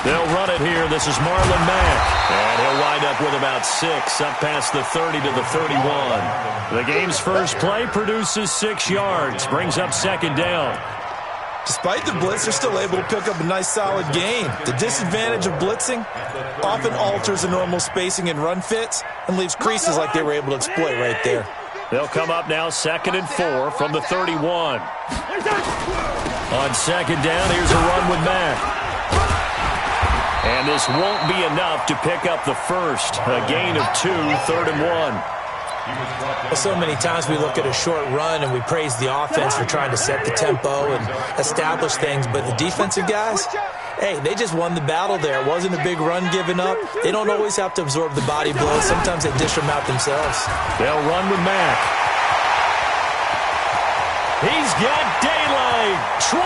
They'll run it here. This is Marlon Mack. And he'll wind up with about 6, up past the 30 to the 31. The game's first play produces 6 yards, brings up second down. Despite the blitz, they're still able to pick up a nice, solid gain. The disadvantage of blitzing often alters the normal spacing and run fits and leaves creases like they were able to exploit right there. They'll come up now 2nd and 4 from the 31. On second down, here's a run with Mack. And this won't be enough to pick up the first. A gain of 2, 3rd and 1. Well, so many times we look at a short run and we praise the offense for trying to set the tempo and establish things, but the defensive guys, hey, they just won the battle there. It wasn't a big run given up. They don't always have to absorb the body blows. Sometimes they dish them out themselves. They'll run with Mack. He's got daylight. 20,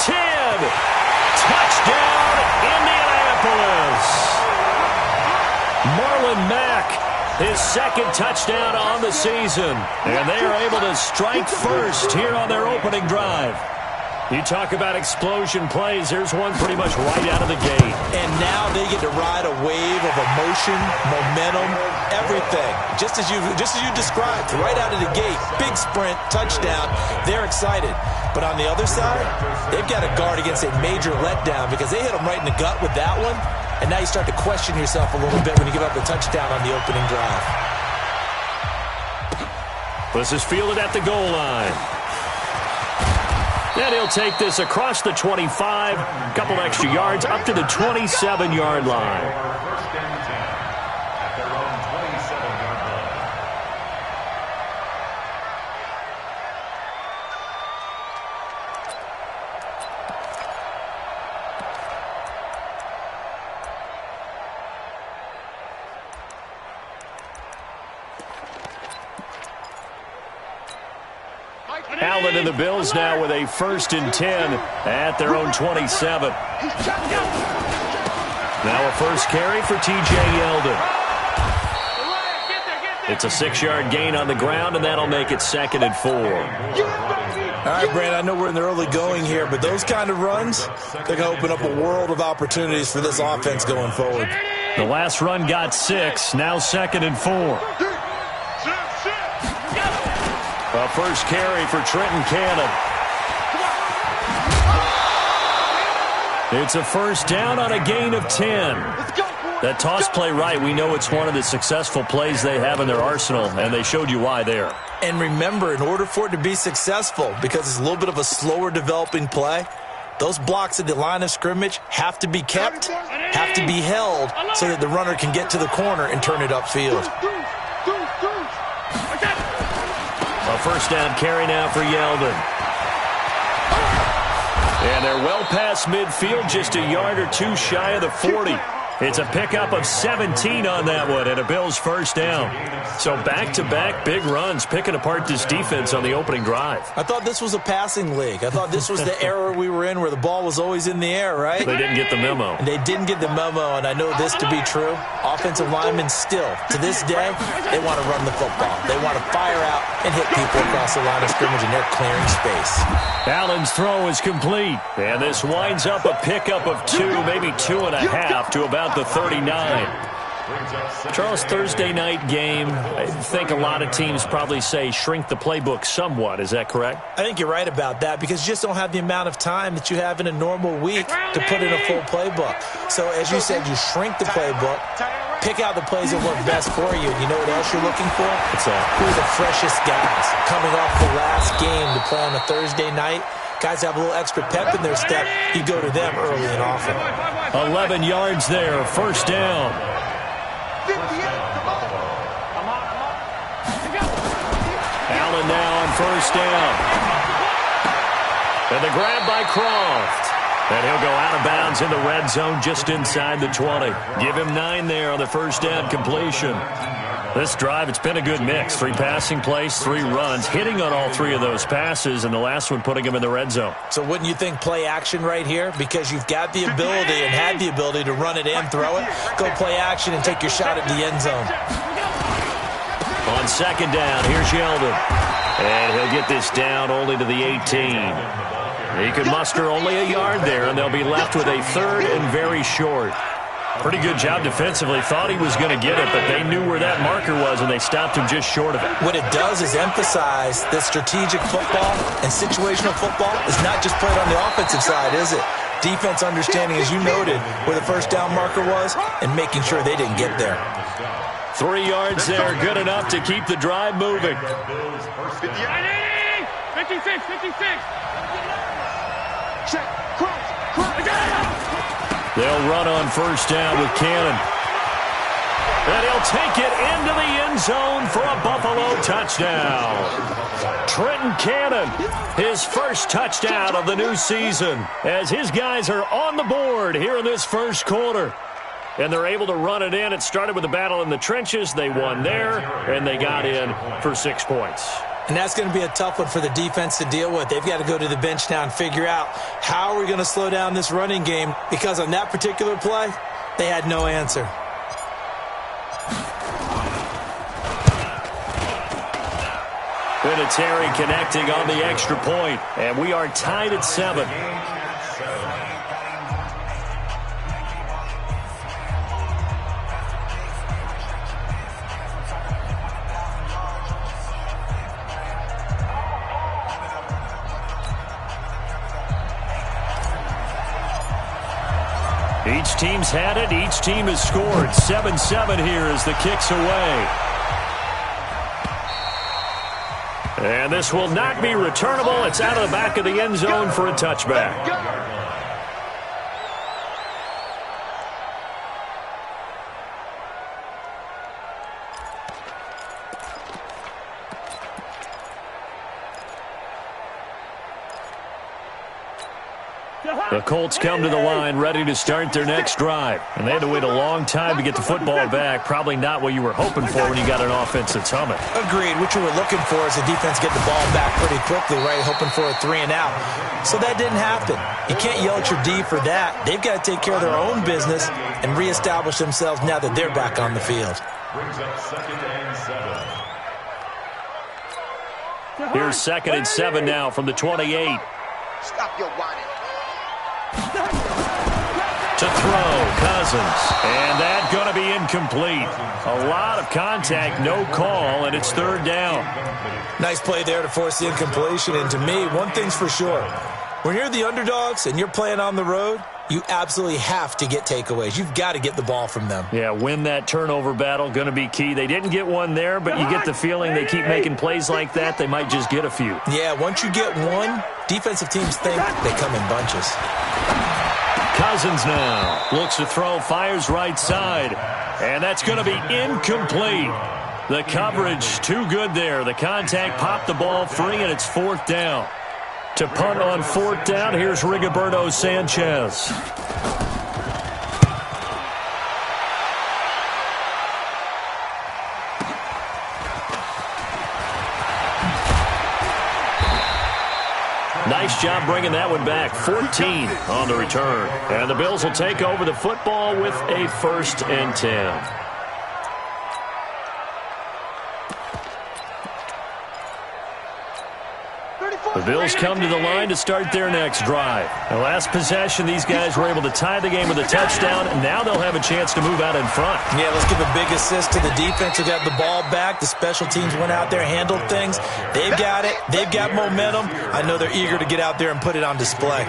10, touchdown, Indianapolis. Marlon Mack, his 2nd touchdown on the season. And they are able to strike first here on their opening drive. You talk about explosion plays. There's one pretty much right out of the gate. And now they get to ride a wave of emotion, momentum, everything. Just as you described, right out of the gate. Big sprint, touchdown. They're excited. But on the other side, they've got to guard against a major letdown because they hit them right in the gut with that one. And now you start to question yourself a little bit when you give up a touchdown on the opening drive. This is fielded at the goal line. And he'll take this across the 25, a couple extra yards, up to the 27-yard line. Allen and the Bills now with a 1st and 10 at their own 27. Now a first carry for T.J. Yeldon. It's a 6-yard gain on the ground, and that'll make it 2nd and 4. All right, Brand, I know we're in the early going here, but those kind of runs, they're going to open up a world of opportunities for this offense going forward. The last run got 6, now 2nd and 4. A first carry for Trenton Cannon. It's a first down on a gain of 10. That toss play right, we know it's one of the successful plays they have in their arsenal, and they showed you why there. And remember, in order for it to be successful, because it's a little bit of a slower developing play, those blocks at the line of scrimmage have to be kept, have to be held, so that the runner can get to the corner and turn it upfield. A first down carry now for Yeldon. And they're well past midfield, just a yard or 2 shy of the 40. It's a pickup of 17 on that one and a Bills first down. So back-to-back big runs picking apart this defense on the opening drive. I thought this was a passing league. I thought this was the era we were in where the ball was always in the air, right? They didn't get the memo. And they didn't get the memo, and I know this to be true. Offensive linemen still, to this day, they want to run the football. They want to fire out and hit people across the line of scrimmage, and they're clearing space. Allen's throw is complete. And this winds up a pickup of 2, maybe 2.5 to about the 39. Charles, Thursday night game, I think a lot of teams probably say shrink the playbook somewhat. Is that correct? I think you're right about that because you just don't have the amount of time that you have in a normal week to put in a full playbook. So as you said, you shrink the playbook, pick out the plays that work best for you. You know what else you're looking for? What's that? Who are the freshest guys coming off the last game to play on a Thursday night? Guys have a little extra pep in their step. You go to them early and often. 11 yards there, first down. Allen now on first down. And the grab by Croft. And he'll go out of bounds in the red zone just inside the 20. Give him 9 there on the first down completion. This drive, it's been a good mix. 3 passing plays, 3 runs, hitting on all 3 of those passes, and the last one putting him in the red zone. So wouldn't you think play action right here? Because you've got the ability and had the ability to run it and throw it. Go play action and take your shot at the end zone. On second down, here's Yeldon. And he'll get this down only to the 18. He could muster only a yard there, and they'll be left with a third and very short. Pretty good job defensively. Thought he was going to get it, but they knew where that marker was, and they stopped him just short of it. What it does is emphasize that strategic football and situational football is not just played on the offensive side, is it? Defense understanding, as you noted, where the first down marker was and making sure they didn't get there. 3 yards there, good enough to keep the drive moving. 56, 56. Check, cross. They'll run on first down with Cannon. And he'll take it into the end zone for a Buffalo touchdown. Trenton Cannon, his first touchdown of the new season, as his guys are on the board here in this first quarter. And they're able to run it in. It started with a battle in the trenches. They won there, and they got in for 6 points. And that's going to be a tough one for the defense to deal with. They've got to go to the bench now and figure out how are we going to slow down this running game, because on that particular play, they had no answer. Vinatieri connecting on the extra point, and we are tied at 7. Each team's had it. Each team has scored. 7-7 here as the kick's away. And this will not be returnable. It's out of the back of the end zone for a touchback. The Colts come to the line ready to start their next drive. And they had to wait a long time to get the football back. Probably not what you were hoping for when you got an offense that's humming. Agreed. What you were looking for is the defense get the ball back pretty quickly, right? Hoping for a 3 and out. So that didn't happen. You can't yell at your D for that. They've got to take care of their own business and reestablish themselves now that they're back on the field. Here's 2nd and 7 now from the 28. Stop your whining. To throw, Cousins. And that's going to be incomplete. A lot of contact, no call, and it's 3rd down. Nice play there to force the incompletion. And to me, one thing's for sure. When you're the underdogs and you're playing on the road, you absolutely have to get takeaways. You've got to get the ball from them. Yeah, win that turnover battle, going to be key. They didn't get one there, but you get the feeling they keep making plays like that, they might just get a few. Yeah, once you get one, defensive teams think they come in bunches. Cousins now looks to throw, fires right side, and that's going to be incomplete. The coverage too good there. The contact popped the ball free, and it's 4th down. To punt on 4th down, here's Rigoberto Sanchez. Nice job bringing that one back. 14 on the return. And the Bills will take over the football with a 1st and 10. The Bills come to the line to start their next drive. The last possession, these guys were able to tie the game with a touchdown, and now they'll have a chance to move out in front. Yeah, let's give a big assist to the defense who got the ball back. The special teams went out there, handled things. They've got it. They've got momentum. I know they're eager to get out there and put it on display.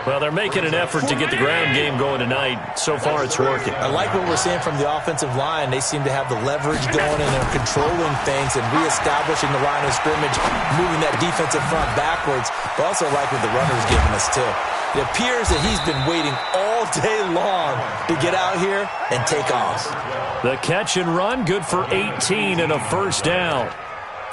Well, they're making an effort to get the ground game going tonight. So far, it's working. I like what we're seeing from the offensive line. They seem to have the leverage going, and they're controlling things and reestablishing the line of scrimmage, moving that defensive front backwards. But also like what the runner's giving us, too. It appears that he's been waiting all day long to get out here and take off. The catch and run, good for 18 and a 1st down.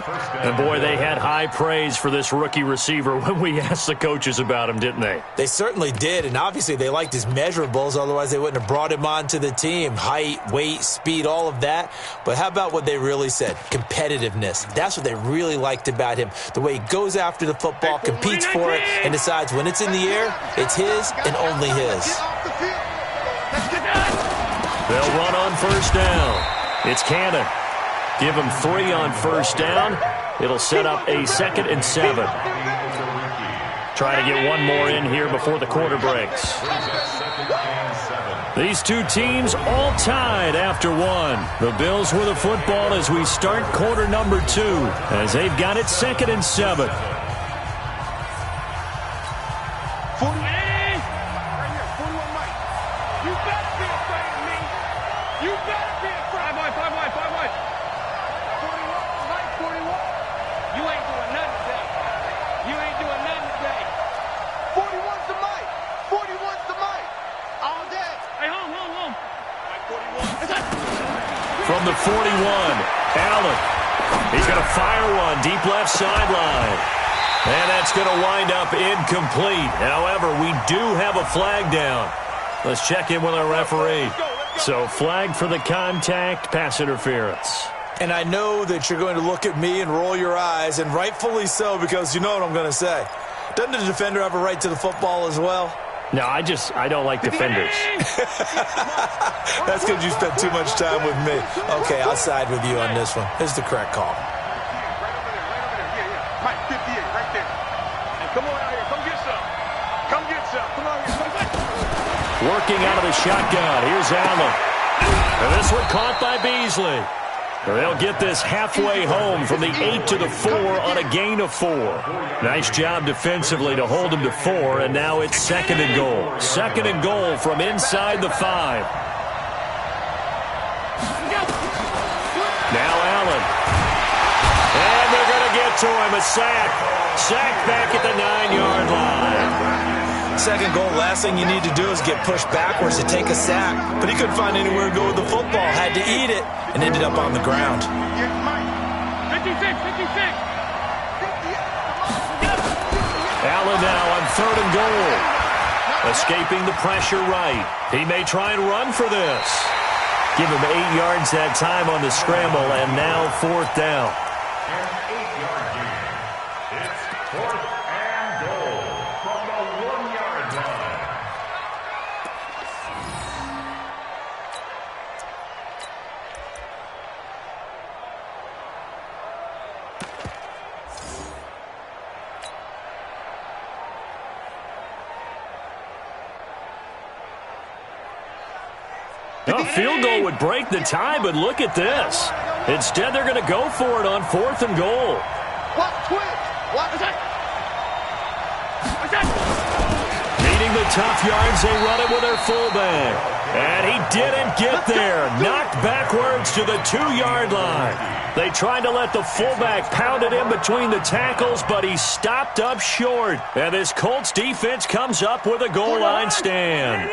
And, boy, they had high praise for this rookie receiver when we asked the coaches about him, didn't they? They certainly did, and obviously they liked his measurables. Otherwise, they wouldn't have brought him onto the team. Height, weight, speed, all of that. But how about what they really said? Competitiveness. That's what they really liked about him. The way he goes after the football, competes for it, and decides when it's in the air, it's his and only his. They'll run on 1st down. It's Cannon. Give him 3 on first down. It'll set up a 2nd and 7. Trying to get one more in here before the quarter breaks. These two teams all tied after 1. The Bills with the football as we start quarter number 2, as they've got it 2nd and 7. From the 41, Allen. He's going to fire one deep left sideline. And that's going to wind up incomplete. However, we do have a flag down. Let's check in with our referee. So flag for the contact, pass interference. And I know that you're going to look at me and roll your eyes, and rightfully so, because you know what I'm going to say. Doesn't the defender have a right to the football as well? No, I don't like defenders. That's because you spent too much time with me. Okay, I'll side with you on this one. This is the correct call. Mike, 58, right there. And come on out here. Come get some. Come get some. Come on here. Working out of the shotgun. Here's Allen. And this one caught by Beasley. They'll get this halfway home from the 8 to the 4 on a gain of 4. Nice job defensively to hold him to 4, and now it's 2nd and goal. 2nd and goal from inside the 5. Now Allen. And they're going to get to him. A sack. Sack back at the 9-yard line. 2nd goal, last thing you need to do is get pushed backwards to take a sack. But he couldn't find anywhere to go with the football. Had to eat it and ended up on the ground. 56, 56. Allen now on 3rd and goal. Escaping the pressure right. He may try and run for this. Give him 8 yards that time on the scramble, and now 4th down. A field goal would break the tie, but look at this. Instead, they're going to go for it on 4th and goal. What twitch? What is that? Needing the tough yards, they run it with their fullback. And he didn't get there. Knocked backwards to the 2-yard line. They tried to let the fullback pound it in between the tackles, but he stopped up short. And this Colts defense comes up with a goal line stand.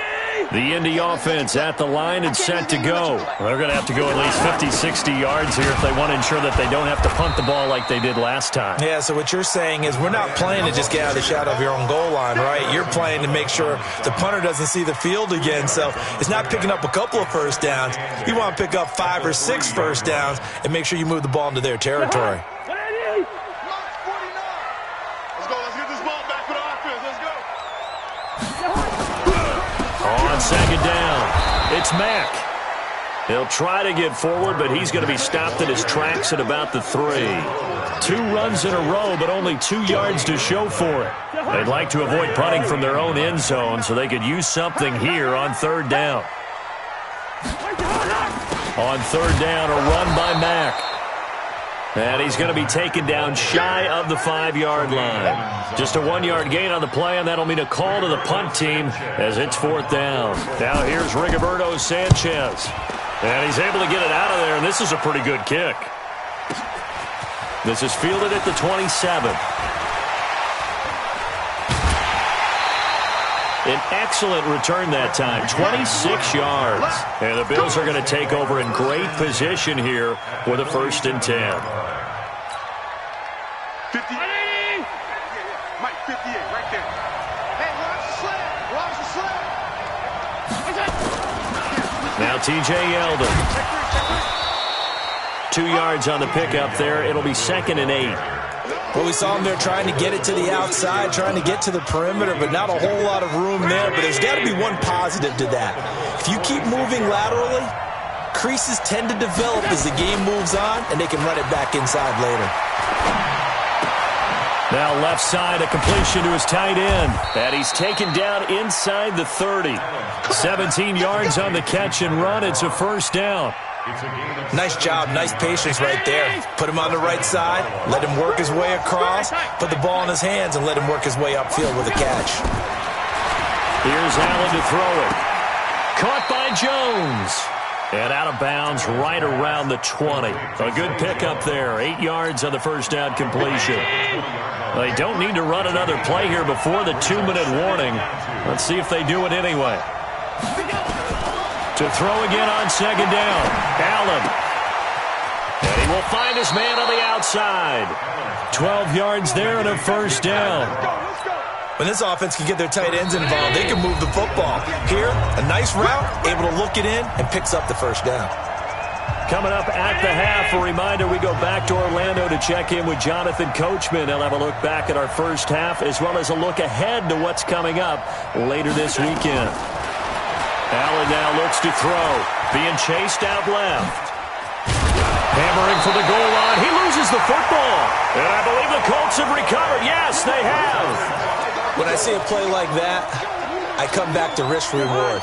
The Indy offense at the line and set to go. They're going to have to go at least 50, 60 yards here if they want to ensure that they don't have to punt the ball like they did last time. Yeah, so what you're saying is we're not playing to just get out of the shadow of your own goal line, right? You're playing to make sure the punter doesn't see the field again. So it's not picking up a couple of first downs. You want to pick up 5 or 6 first downs and make sure you move the ball into their territory. On 2nd down, it's Mack. He'll try to get forward, but he's going to be stopped in his tracks at about the 3. 2 runs in a row, but only 2 yards to show for it. They'd like to avoid punting from their own end zone so they could use something here on 3rd down. On 3rd down, a run by Mack. And he's going to be taken down shy of the 5-yard line. Just a 1-yard gain on the play, and that'll mean a call to the punt team as it's 4th down. Now here's Rigoberto Sanchez. And he's able to get it out of there, and this is a pretty good kick. This is fielded at the 27. An excellent return that time, 26 yards. And the Bills are going to take over in great position here with a 1st and 10. 50. Mike, 58, right there. Hey, watch the sled. Now T.J. Yeldon. 2 yards on the pickup there. It'll be 2nd and 8. Well, we saw him there trying to get it to the outside, trying to get to the perimeter, but not a whole lot of room there. But there's got to be one positive to that. If you keep moving laterally, creases tend to develop as the game moves on, and they can run it back inside later. Now left side, a completion to his tight end. And he's taken down inside the 30. 17 yards on the catch and run. It's a first down. Nice job, nice patience right there. Put him on the right side, let him work his way across, put the ball in his hands, and let him work his way upfield with a catch. Here's Allen to throw it. Caught by Jones. And out of bounds right around the 20. A good pickup there. 8 yards on the first down completion. They don't need to run another play here before the 2-minute warning. Let's see if they do it anyway. To throw again on second down. Allen. And he will find his man on the outside. 12 yards there and a first down. When this offense can get their tight ends involved, they can move the football. Here, a nice route, able to look it in, and picks up the first down. Coming up at the half, a reminder, we go back to Orlando to check in with Jonathan Coachman. He'll have a look back at our first half, as well as a look ahead to what's coming up later this weekend. Allen now looks to throw. Being chased out left. Hammering for the goal line. He loses the football. And I believe the Colts have recovered. Yes, they have. When I see a play like that, I come back to risk-reward.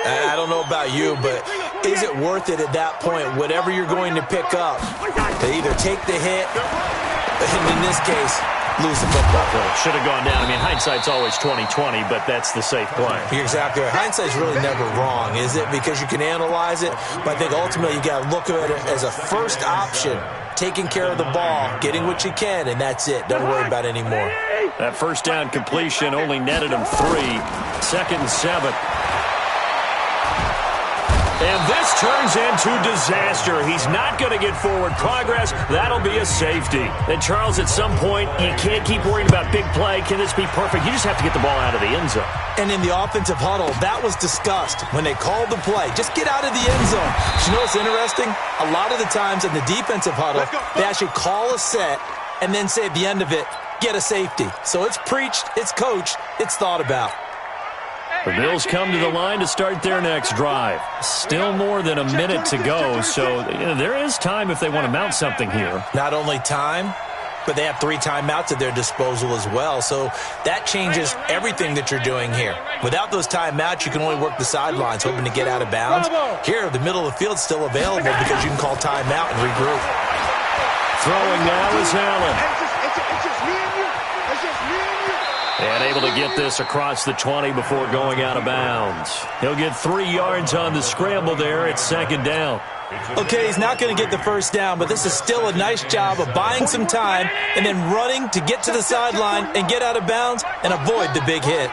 I don't know about you, but is it worth it at that point, whatever you're going to pick up, to either take the hit, and in this case, lose the football? Well, it should have gone down. I mean, hindsight's always 20/20, but that's the safe play. You're exactly right. Hindsight's really never wrong, is it? Because you can analyze it, but I think ultimately you got to look at it as a first option. Taking care of the ball, getting what you can, and that's it. Don't worry about it anymore. That first down completion only netted him 3. 2nd and 7. And this turns into disaster. He's not going to get forward progress. That'll be a safety. And, Charles, at some point, you can't keep worrying about big play. Can this be perfect? You just have to get the ball out of the end zone. And in the offensive huddle, that was discussed when they called the play. Just get out of the end zone. But you know what's interesting? A lot of the times in the defensive huddle, they actually call a set and then say at the end of it, get a safety. So it's preached, it's coached, it's thought about. The Bills come to the line to start their next drive. Still more than a minute to go, so there is time if they want to mount something here. Not only time, but they have 3 timeouts at their disposal as well, so that changes everything that you're doing here. Without those timeouts, you can only work the sidelines, hoping to get out of bounds. Here, the middle of the field's still available because you can call timeout and regroup. Throwing now is Allen. It's just me and you. It's just me and you. And able to get this across the 20 before going out of bounds. He'll get 3 yards on the scramble there. It's 2nd down. Okay, he's not going to get the first down, but this is still a nice job of buying some time and then running to get to the sideline and get out of bounds and avoid the big hit.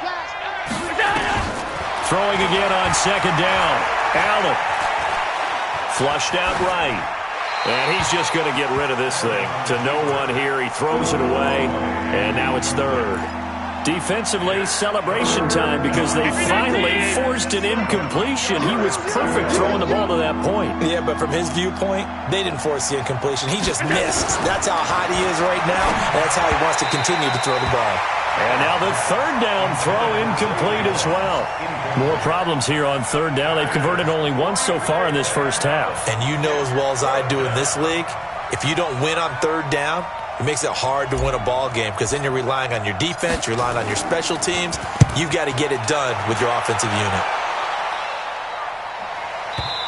Throwing again on 2nd down. Allen. Flushed out right. And he's just going to get rid of this thing. To no one here. He throws it away. And now it's 3rd. Defensively, celebration time because they finally forced an incompletion. He was perfect throwing the ball to that point. Yeah, but from his viewpoint, they didn't force the incompletion. He just missed. That's how hot he is right now, and that's how he wants to continue to throw the ball. And now the 3rd down throw incomplete as well. More problems here on 3rd down. They've converted only once so far in this first half. And you know as well as I do in this league, if you don't win on 3rd down, it makes it hard to win a ball game because then you're relying on your defense, you're relying on your special teams. You've got to get it done with your offensive unit.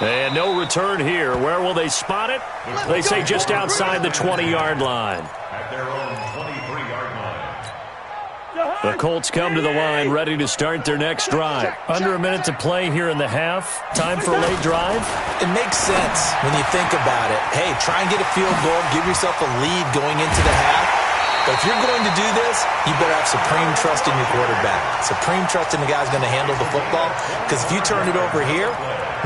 And no return here. Where will they spot it? They say just outside the 20-yard line. At their own 23-yard line. The Colts come to the line ready to start their next drive. Under a minute to play here in the half. Time for a late drive. It makes sense when you think about it. Hey, try and get a field goal. Give yourself a lead going into the half. But if you're going to do this, you better have supreme trust in your quarterback. Supreme trust in the guy's going to handle the football. Because if you turn it over here,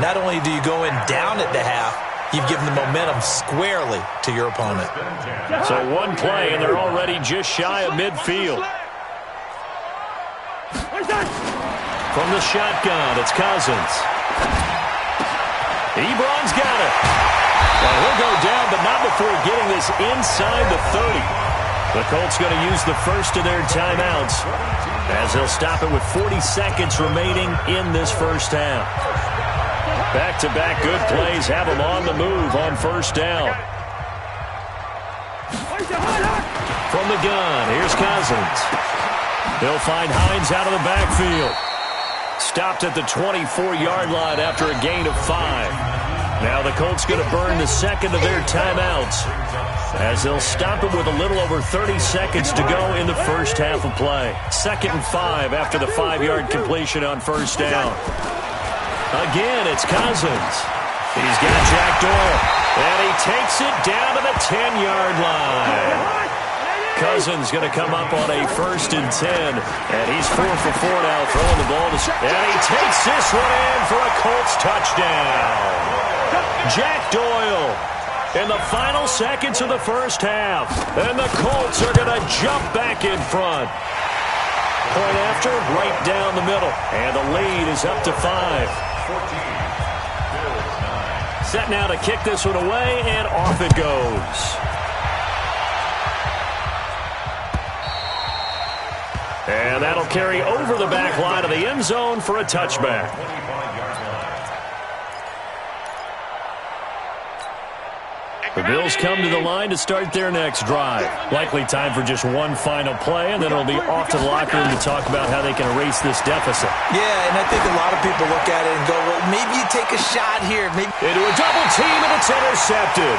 not only do you go in down at the half, you've given the momentum squarely to your opponent. So one play, and they're already just shy of midfield. From the shotgun, it's Cousins. Ebron's got it. Well, he'll go down, but not before getting this inside the 30. The Colts going to use the first of their timeouts as they'll stop it with 40 seconds remaining in this first half. Back-to-back good plays have him on the move on first down. From the gun, here's Cousins. He'll find Hines out of the backfield. Stopped at the 24-yard line after a gain of 5. Now the Colts going to burn the second of their timeouts, as they'll stop it with a little over 30 seconds to go in the first half of play. 2nd and 5 after the 5-yard completion on first down. Again, it's Cousins. He's got Jack Doyle, and he takes it down to the 10-yard line. Cousins going to come up on a 1st and 10, and he's 4 for 4 now, throwing the ball to... And he takes this one in for a Colts touchdown. Jack Doyle in the final seconds of the first half, and the Colts are going to jump back in front. Point after, right down the middle, and the lead is up to 5. Set now to kick this one away, and off it goes. And that'll carry over the back line of the end zone for a touchback. The Bills come to the line to start their next drive. Likely time for just one final play, and then it'll be off to the locker room to talk about how they can erase this deficit. Yeah, and I think a lot of people look at it and go, well, maybe you take a shot here. Maybe into a double team, and it's intercepted.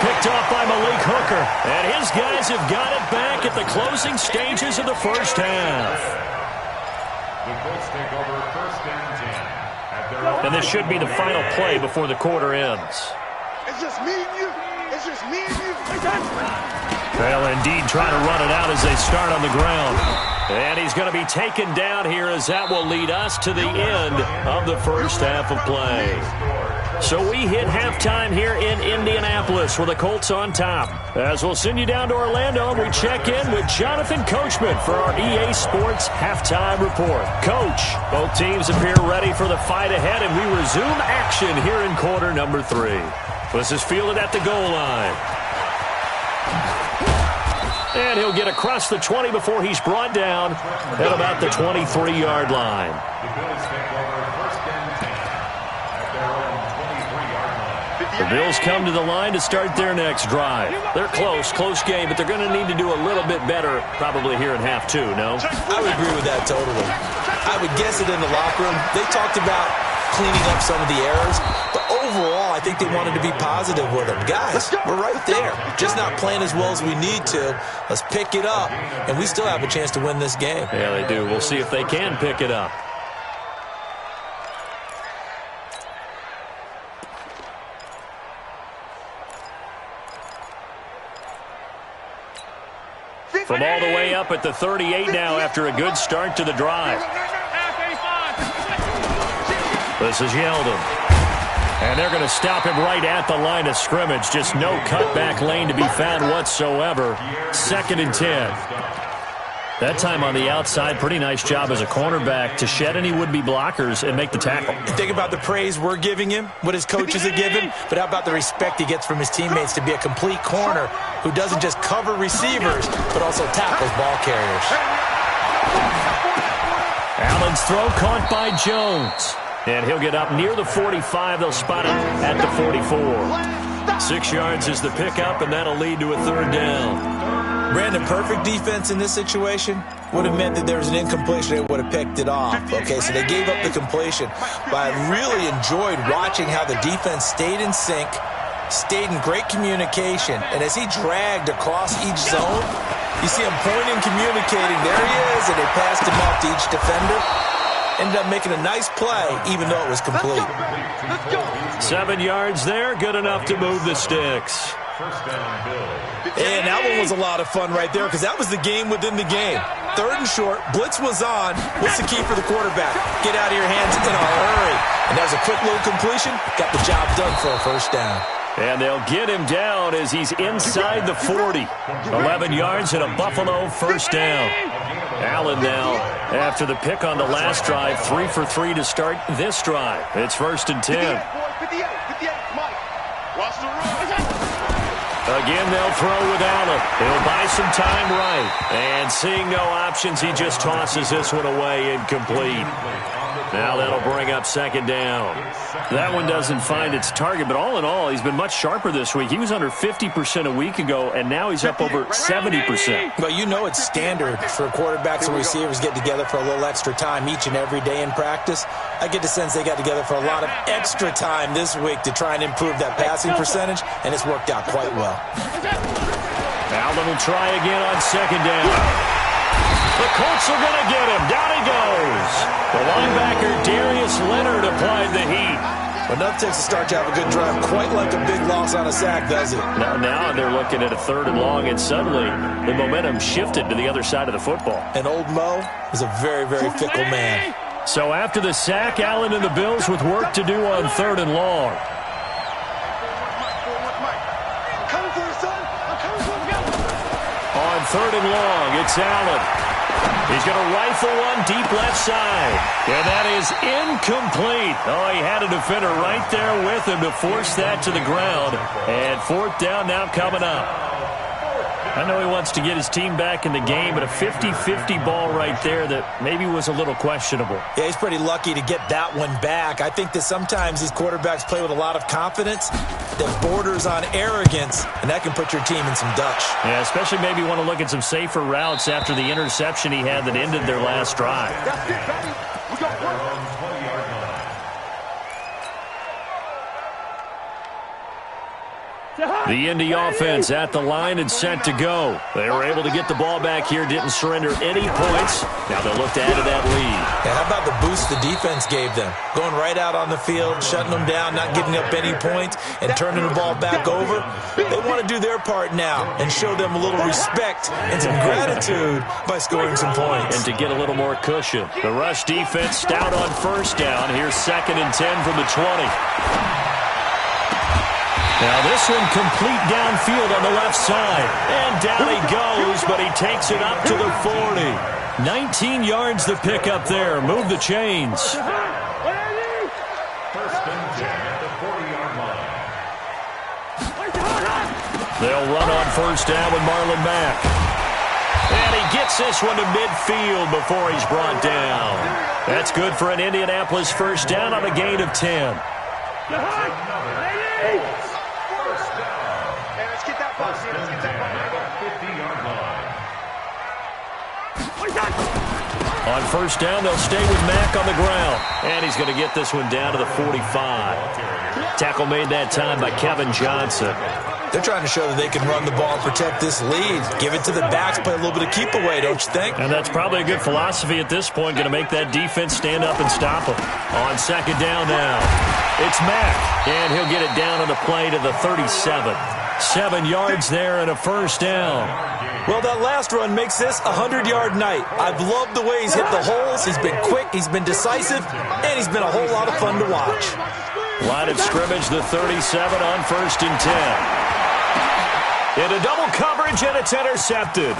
Picked off by Malik Hooker, and his guys have got it back at the closing stages of the first half. The Colts take over 1st and 10. And this should be the final play before the quarter ends. It's just me and you. It's just me and you. They'll indeed try to run it out as they start on the ground. And he's going to be taken down here, as that will lead us to the end of the first half of play. So we hit halftime here in Indianapolis with the Colts on top. As we'll send you down to Orlando, and we check in with Jonathan Coachman for our EA Sports Halftime Report. Coach, both teams appear ready for the fight ahead, and we resume action here in quarter number 3. This is fielded at the goal line. And he'll get across the 20 before he's brought down at about the 23-yard line. The Bills come to the line to start their next drive. They're close game, but they're going to need to do a little bit better probably here in half 2, no? I would agree with that totally. I would guess it in the locker room. They talked about cleaning up some of the errors, but overall, I think they wanted to be positive with them. Guys, we're right there. Just not playing as well as we need to. Let's pick it up, and we still have a chance to win this game. Yeah, they do. We'll see if they can pick it up. From all the way up at the 38 now after a good start to the drive. This is Yeldon. And they're going to stop him right at the line of scrimmage. Just no cutback lane to be found whatsoever. 2nd and 10. That time on the outside, pretty nice job as a cornerback to shed any would-be blockers and make the tackle. Think about the praise we're giving him, what his coaches are giving, but how about the respect he gets from his teammates to be a complete corner who doesn't just cover receivers, but also tackles ball carriers. Allen's throw caught by Jones. And he'll get up near the 45. They'll spot him at the 44. 6 yards is the pickup, and that'll lead to a 3rd down. Brandon, perfect defense in this situation would have meant that there was an incompletion. They would have picked it off. Okay, so they gave up the completion. But I really enjoyed watching how the defense stayed in sync, stayed in great communication, and as he dragged across each zone, you see him pointing, communicating. There he is, and they passed him off to each defender. Ended up making a nice play, even though it was complete. 7 yards there, good enough to move the sticks. And that one was a lot of fun right there, because that was the game within the game. 3rd and short, blitz was on. What's the key for the quarterback? Get out of your hands in a hurry. And that was a quick little completion. Got the job done for a 1st down. And they'll get him down as he's inside the 40. 11 yards and a Buffalo 1st down. Allen now, after the pick on the last drive, 3 for 3 to start this drive. It's 1st and 10. Again, they'll throw with Allen. He'll buy some time right. And seeing no options, he just tosses this one away, incomplete. Now that'll bring up second down. That one doesn't find its target, but all in all, he's been much sharper this week. He was under 50% a week ago, and now he's up over 70%. Well, you know it's standard for quarterbacks and receivers get together for a little extra time each and every day in practice. I get the sense they got together for a lot of extra time this week to try and improve that passing percentage, and it's worked out quite well. Allen will try again on second down. The Colts are going to get him. Down he goes. The linebacker, Darius Leonard, applied the heat. But nothing takes a start to have a good drive, quite like a big loss on a sack, does it? Now they're looking at a 3rd and long, and suddenly the momentum shifted to the other side of the football. And old Mo is a very, very fickle man. So after the sack, Allen and the Bills with work to do on 3rd and long. On 3rd and long, it's Allen. He's going to rifle one deep left side. And that is incomplete. Oh, he had a defender right there with him to force that to the ground. And 4th down now coming up. I know he wants to get his team back in the game, but a 50-50 ball right there that maybe was a little questionable. Yeah, he's pretty lucky to get that one back. I think that sometimes these quarterbacks play with a lot of confidence that borders on arrogance, and that can put your team in some Dutch. Yeah, especially maybe want to look at some safer routes after the interception he had that ended their last drive. That's it, baby. We got one. The Indy offense at the line and set to go. They were able to get the ball back here, didn't surrender any points. Now they'll look to add to that lead. Yeah, how about the boost the defense gave them? Going right out on the field, shutting them down, not giving up any points, and turning the ball back over. They want to do their part now and show them a little respect and some gratitude by scoring some points. And to get a little more cushion. The rush defense stout on 1st down. Here's 2nd and 10 from the 20. Now this one complete downfield on the left side. And down he goes, but he takes it up to the 40. 19 yards to pick up there. Move the chains. 1st and 10 at the 40-yard line. They'll run on 1st down with Marlon Mack. And he gets this one to midfield before he's brought down. That's good for an Indianapolis 1st down on a gain of 10. On 1st down, they'll stay with Mack on the ground. And he's going to get this one down to the 45. Tackle made that time by Kevin Johnson. They're trying to show that they can run the ball and protect this lead. Give it to the backs, play a little bit of keep away, don't you think? And that's probably a good philosophy at this point, going to make that defense stand up and stop them. On 2nd down now, it's Mack. And he'll get it down on the play to the 37. 7 yards there and a 1st down. Well, that last run makes this a 100-yard night. I've loved the way he's hit the holes. He's been quick, he's been decisive, and he's been a whole lot of fun to watch. Line of scrimmage, the 37 on 1st and 10. Into double coverage, and it's intercepted.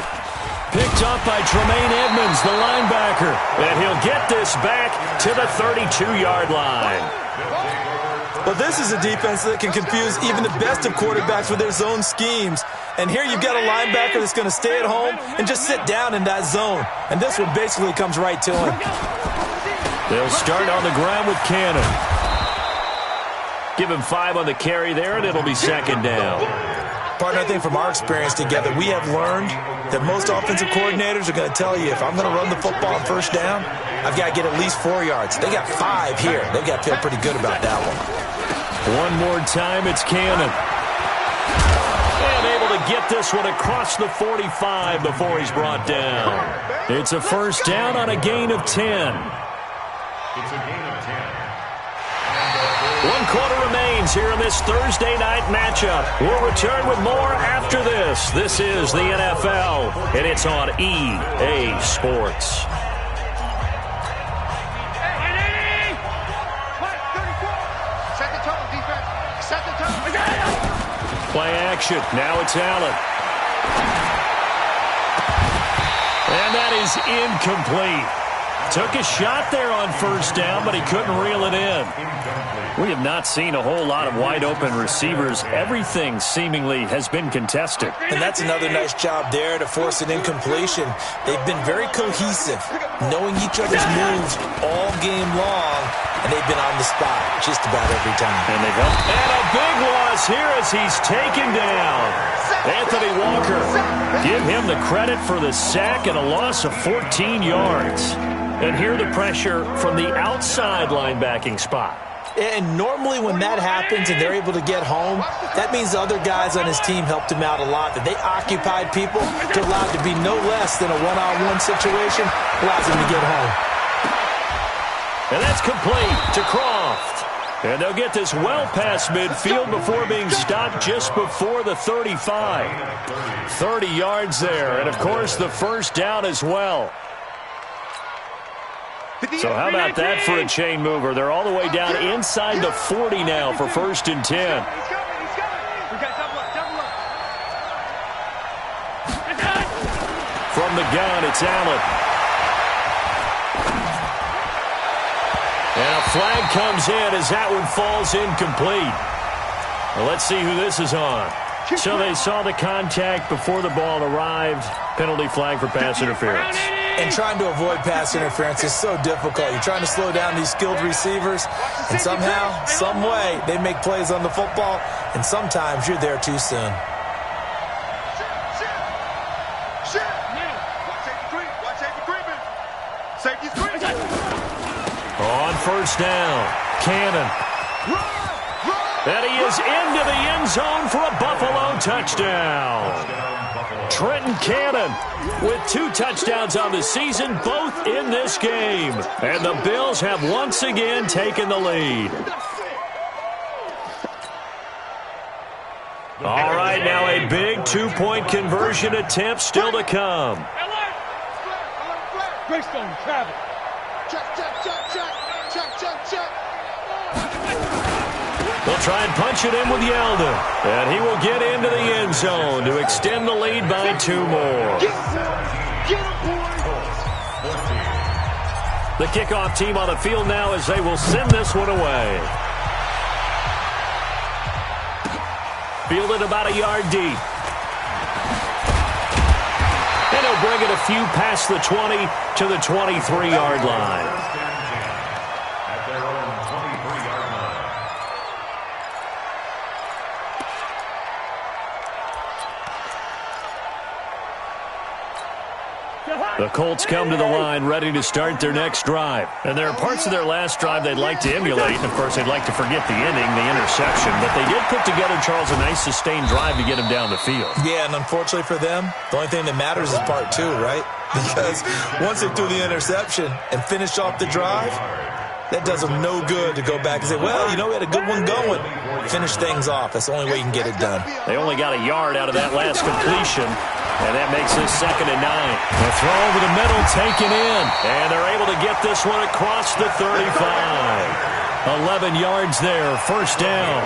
Picked up by Tremaine Edmonds, the linebacker. And he'll get this back to the 32-yard line. Well, this is a defense that can confuse even the best of quarterbacks with their zone schemes. And here you've got a linebacker that's going to stay at home and just sit down in that zone. And this one basically comes right to him. They'll start on the ground with Cannon. Give him 5 on the carry there, and it'll be 2nd down. Partner, I think from our experience together, we have learned that most offensive coordinators are going to tell you, if I'm going to run the football on 1st down, I've got to get at least 4 yards. They got 5 here. They've got to feel pretty good about that one. One more time, it's Cannon. And able to get this one across the 45 before he's brought down. It's a 1st down on a gain of 10. It's a gain of 10. 1 quarter remains here in this Thursday night matchup. We'll return with more after this. This is the NFL, and it's on EA Sports. Play action. Now it's Allen. And that is incomplete. Took a shot there on first down, but he couldn't reel it in. We have not seen a whole lot of wide-open receivers. Everything seemingly has been contested. And that's another nice job there to force an incompletion. They've been very cohesive, knowing each other's moves all game long, and they've been on the spot just about every time. And they've helped. And a big loss here as he's taken down. Anthony Walker, give him the credit for the sack and a loss of 14 yards. And here the pressure from the outside linebacking spot. And normally when that happens and they're able to get home, that means the other guys on his team helped him out a lot. That they occupied people to allow it to be no less than a one-on-one situation, allows him to get home. And that's complete to Croft. And they'll get this well past midfield before being stopped just before the 35. 30 yards there, and of course the first down as well. So how about that for a chain mover? They're all the way down inside the 40 now for 1st and 10. From the gun, it's Allen. And a flag comes in as that one falls incomplete. Well, let's see who this is on. So they saw the contact before the ball arrived. Penalty flag for pass interference. And trying to avoid pass interference is so difficult. You're trying to slow down these skilled receivers, and somehow, some way, they make plays on the football, and sometimes you're there too soon. On first down, Cannon. And he is into the end zone for a Buffalo touchdown. Trenton Cannon with 2 touchdowns on the season, both in this game. And the Bills have once again taken the lead. All right, now a big 2-point conversion attempt still to come. Greystone, Travis. Check. They'll try and punch it in with Yeldon. And he will get into the end zone to extend the lead by 2 more. The kickoff team on the field now as they will send this one away. Fielded about a yard deep. And he'll bring it a few past the 20 to the 23-yard line. The Colts come to the line ready to start their next drive. And there are parts of their last drive they'd like to emulate. And, of course, they'd like to forget the ending, the interception. But they did put together, Charles, a nice sustained drive to get him down the field. Yeah, and unfortunately for them, the only thing that matters is part 2, right? Because once they threw the interception and finished off the drive, that does them no good to go back and say, well, we had a good one going. Finish things off. That's the only way you can get it done. They only got a yard out of that last completion. And that makes this 2nd and 9. The throw over the middle taken in. And they're able to get this one across the 35. 11 yards there, first down.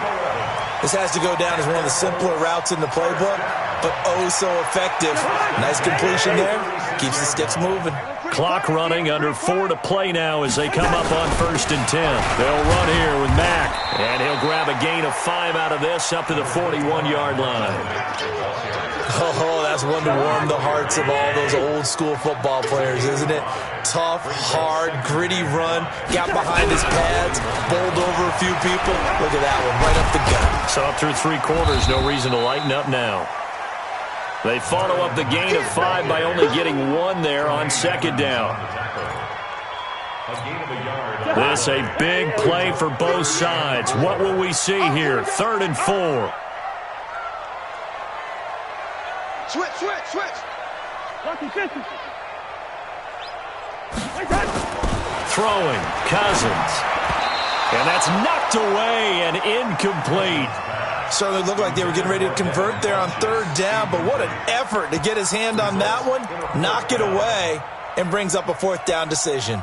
This has to go down as one of the simpler routes in the playbook, but oh so effective. Nice completion there. Keeps the sticks moving. Clock running, under 4 to play now as they come up on 1st and 10. They'll run here with Mack. And he'll grab a gain of 5 out of this up to the 41-yard line. Oh, that's one to warm the hearts of all those old-school football players, isn't it? Tough, hard, gritty run. Got behind his pads, bowled over a few people. Look at that one, right up the gut. So up through 3 quarters, no reason to lighten up now. They follow up the gain of 5 by only getting 1 there on 2nd down. This a big play for both sides. What will we see here? 3rd and 4. Switch. Throwing, Cousins. And that's knocked away and incomplete. Certainly looked like they were getting ready to convert there on 3rd down, but what an effort to get his hand on that one, knock it away, and brings up a 4th down decision.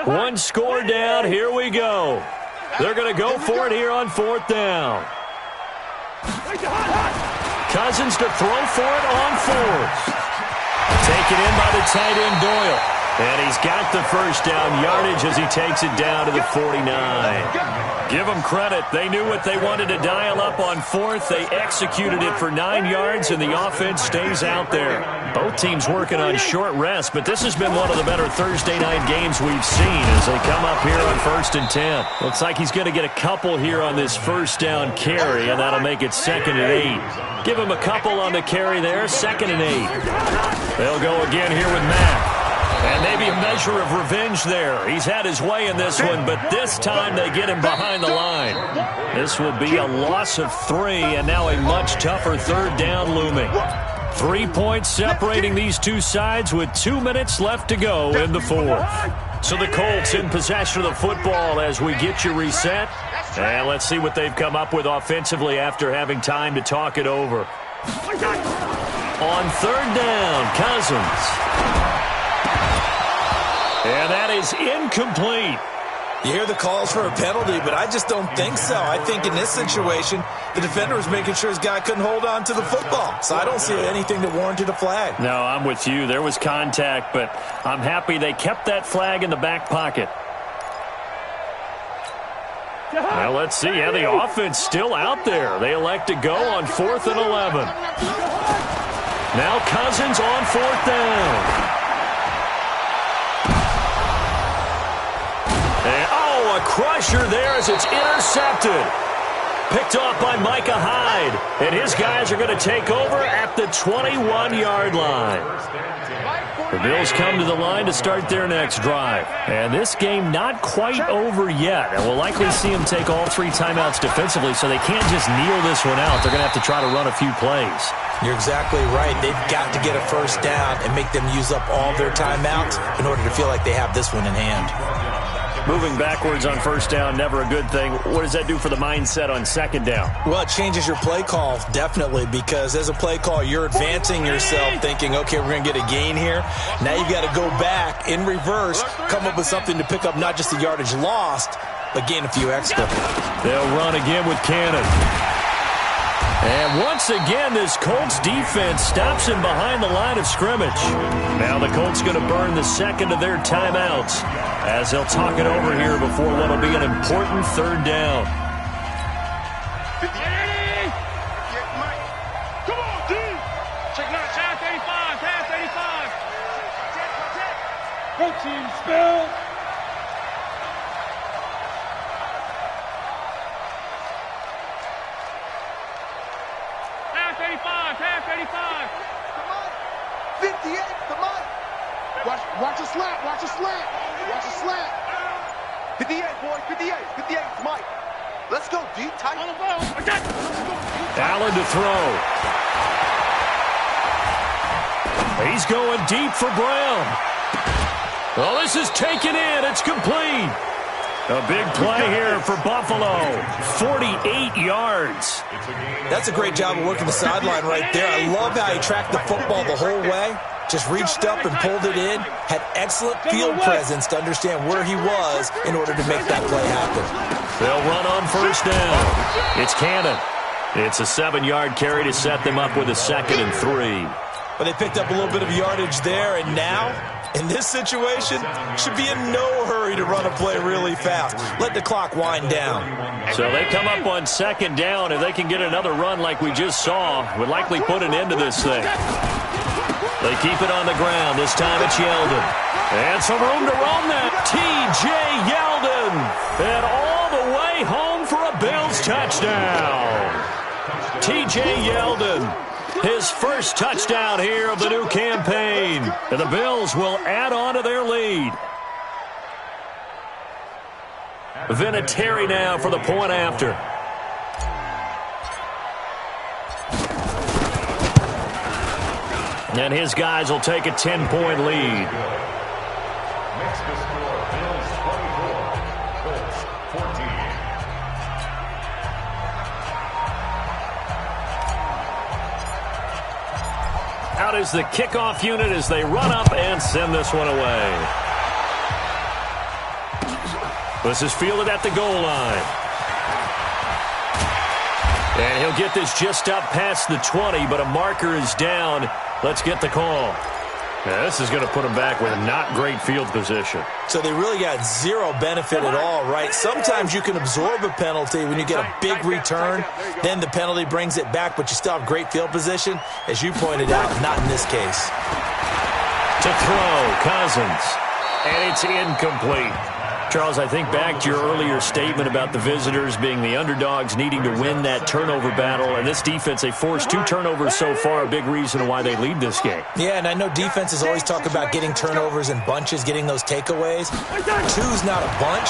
One score down, here we go. They're going to go for it here on 4th down. Cousins to throw for it on 4th. Taken in by the tight end Doyle. And he's got the first down yardage as he takes it down to the 49. Give them credit. They knew what they wanted to dial up on 4th. They executed it for 9 yards, and the offense stays out there. Both teams working on short rest, but this has been one of the better Thursday night games we've seen as they come up here on 1st and 10. Looks like he's going to get a couple here on this first down carry, and that'll make it 2nd and 8. Give him a couple on the carry there, 2nd and 8. They'll go again here with Mack. And maybe a measure of revenge there. He's had his way in this one, but this time they get him behind the line. This will be a loss of 3, and now a much tougher 3rd down looming. 3 points separating these two sides with 2 minutes left to go in the 4th. So the Colts in possession of the football as we get you reset. And let's see what they've come up with offensively after having time to talk it over. On 3rd down, Cousins. And that is incomplete. You hear the calls for a penalty, but I just don't think so. I think in this situation, the defender was making sure his guy couldn't hold on to the football. So I don't see anything that warranted a flag. No, I'm with you. There was contact, but I'm happy they kept that flag in the back pocket. Now let's see. Yeah, the offense still out there. They elect to go on 4th and 11. Now Cousins on 4th down. And, oh, a crusher there as it's intercepted. Picked off by Micah Hyde. And his guys are going to take over at the 21-yard line. The Bills come to the line to start their next drive. And this game not quite over yet. And we'll likely see them take all 3 timeouts defensively, so they can't just kneel this one out. They're going to have to try to run a few plays. You're exactly right. They've got to get a first down and make them use up all their timeouts in order to feel like they have this one in hand. Moving backwards on 1st down, never a good thing. What does that do for the mindset on 2nd down? Well, it changes your play call, definitely, because as a play call, you're advancing yourself thinking, okay, we're going to get a gain here. Now you've got to go back in reverse, come up with something to pick up not just the yardage lost, but gain a few extra. They'll run again with Cannon. And once again, this Colts defense stops him behind the line of scrimmage. Now the Colts going to burn the 2nd of their timeouts as they'll talk it over here before what will be an important 3rd down. Come on, D. Check it out. Pass 85. Pass 85. Go team, spell. Pass 85. Pass 85. Come on. 58. Come on. Watch a slant. Watch a slant. Watch a slant. 58, boy. 58. 58. Mike. Let's go, D. Tight. Allen to throw. He's going deep for Brown. Well, this is taken in. It's complete. A big play here for Buffalo. 48 yards. That's a great job of working the sideline right there. I love how he tracked the football the whole way. Just reached up and pulled it in. Had excellent field presence to understand where he was in order to make that play happen. They'll run on 1st down. It's Cannon. It's a 7-yard carry to set them up with a 2nd and 3. But they picked up a little bit of yardage there, and now, in this situation, should be in no hurry to run a play really fast. Let the clock wind down. So they come up on 2nd down. If they can get another run like we just saw, would likely put an end to this thing. They keep it on the ground. This time it's Yeldon. And some room to roam that. T.J. Yeldon. And all the way home for a Bills touchdown. T.J. Yeldon. His first touchdown here of the new campaign. And the Bills will add on to their lead. Vinatieri now for the point after. And his guys will take a 10-point lead. Makes the score Bills 24, Colts 14. Out is the kickoff unit as they run up and send this one away. This is fielded at the goal line. And he'll get this just up past the 20, but a marker is down. Let's get the call. Now, this is going to put him back with not great field position. So they really got zero benefit at all, right? Sometimes you can absorb a penalty when you get a big return. Then the penalty brings it back, but you still have great field position. As you pointed out, not in this case. To throw, Cousins. And it's incomplete. Charles, I think back to your earlier statement about the visitors being the underdogs needing to win that turnover battle. And this defense, they forced 2 turnovers so far, a big reason why they lead this game. Yeah, and I know defenses always talk about getting turnovers in bunches, getting those takeaways. 2's not a bunch,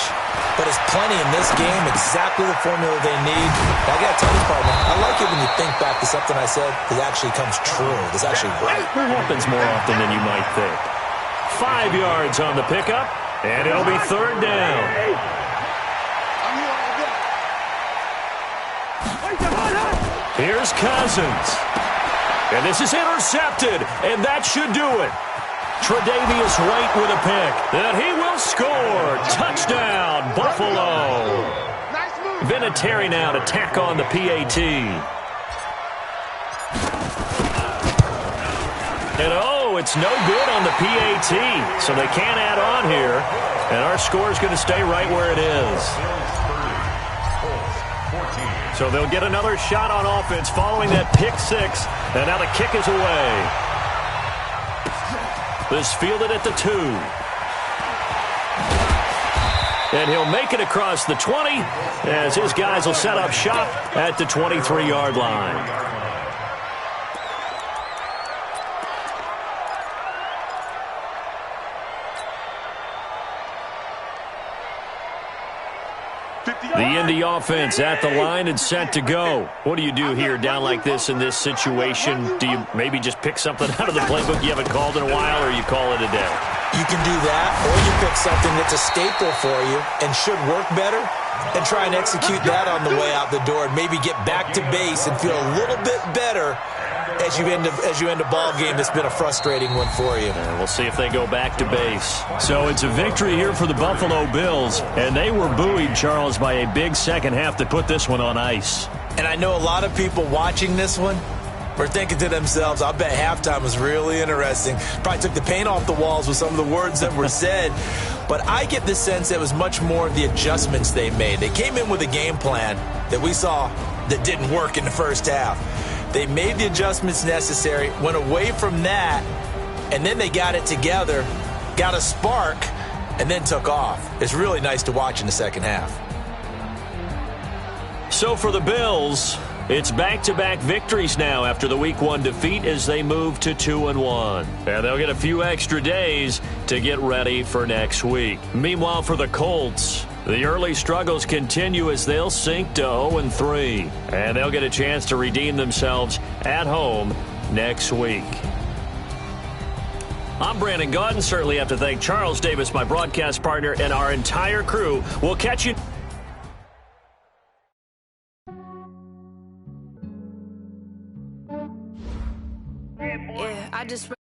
but it's plenty in this game, exactly the formula they need. I got to tell you, partner, I like it when you think back to something I said that actually comes true. It's actually right. It happens more often than you might think. 5 yards on the pickup. And it'll be 3rd down. Here's Cousins. And this is intercepted. And that should do it. Tre'Davious White with a pick. And he will score. Touchdown, Buffalo. Vinatieri now to tack on the PAT. And it's no good on the PAT, so they can't add on here. And our score is going to stay right where it is. So they'll get another shot on offense following that pick 6. And now the kick is away. This fielded at the 2. And he'll make it across the 20 as his guys will set up shop at the 23-yard line. The Indy offense at the line and set to go. What do you do here down like this in this situation? Do you maybe just pick something out of the playbook you haven't called in a while, or you call it a day? You can do that, or you pick something that's a staple for you and should work better and try and execute that on the way out the door and maybe get back to base and feel a little bit better as you end a ball game that's been a frustrating one for you. We'll see if they go back to base. So it's a victory here for the Buffalo Bills, and they were buoyed, Charles, by a big second half to put this one on ice. And I know a lot of people watching this one were thinking to themselves, I bet halftime was really interesting. Probably took the paint off the walls with some of the words that were said. But I get the sense that it was much more of the adjustments they made. They came in with a game plan that we saw that didn't work in the first half. They made the adjustments necessary, went away from that, and then they got it together, got a spark, and then took off. It's really nice to watch in the second half. So for the Bills, it's back-to-back victories now after the Week 1 defeat as they move to 2-1. And they'll get a few extra days to get ready for next week. Meanwhile, for the Colts, the early struggles continue as they'll sink to 0-3. And they'll get a chance to redeem themselves at home next week. I'm Brandon Gaudin. Certainly have to thank Charles Davis, my broadcast partner, and our entire crew. We'll catch you. Yeah, I just